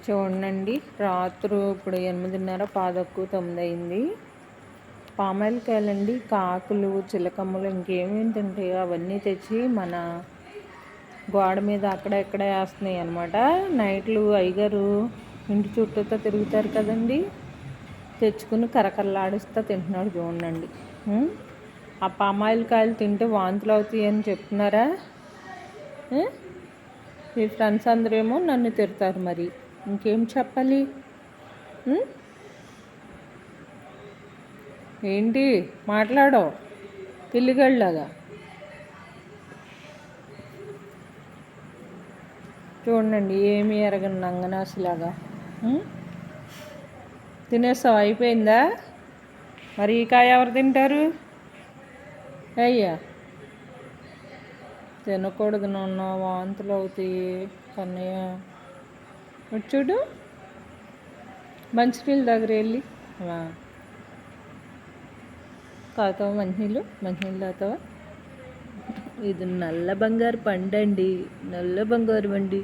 చూడండి, రాత్రి ఇప్పుడు 8:30 పాదక్కు 9 అయింది. పామాయిల్కాయలండి, కాకులు చిలకమ్మలు ఇంకేమేమి తింటాయో అవన్నీ తెచ్చి మన గోడ మీద అక్కడ ఎక్కడ వేస్తున్నాయి అన్నమాట. నైట్లు అయ్యగారు ఇంటి చుట్టూతో తిరుగుతారు కదండి, తెచ్చుకుని కరకరలాడిస్తా తింటున్నాడు. చూడండి, ఆ పామాయిల్కాయలు తింటే వాంతులు అవుతాయి అని చెప్తున్నారా? మీ ఫ్రెండ్స్ అందరేమో నన్ను తిడతారు. మరి ఇంకేం చెప్పాలి? ఏంటి మాట్లాడో పిల్లిగళ్ళలాగా? చూడండి, ఏమి ఎరగని నంగనాసిలాగా తినేస్తావు. అయిపోయిందా? మరి ఈ కాయ ఎవరు తింటారు? అయ్యా, తినకూడదు నాన్న, వాంతులు అవుతాయి. కన్నయ్య చూడు, మంచినీళ్ళ దగ్గర వెళ్ళి తాగుతావా? మంచినీళ్ళు తాగుతావా? ఇది నల్ల బంగారు పండండి, నల్ల బంగారం అండి.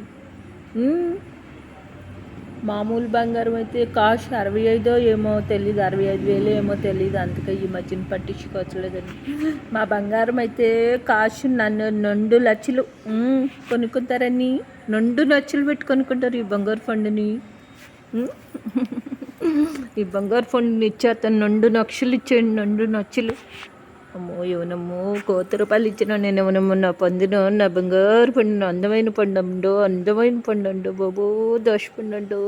మామూలు బంగారం అయితే కాస్ట్ 65 ఏమో తెలియదు, 65,000 ఏమో తెలియదు. అందుకే ఈ మధ్యన పట్టించుకోవట్లేదండి. మా బంగారం అయితే కాస్ట్ 2 లక్షలు కొనుక్కుంటారని 2 లక్షలు పెట్టి కొనుక్కుంటారు ఈ బంగారు పండుని. ఈ బంగారు పండుని ఇచ్చేస్తాను, 2 లక్షలు ఇచ్చేయండి, 2 లక్షలు. అమ్మో ఏమనమ్మో, 1,00,00,000 రూపాయలు ఇచ్చినా నేను ఏమనమ్మో నా పండును, నా బంగారు పండును. అందమైన పండు బాబో, దోష పండు.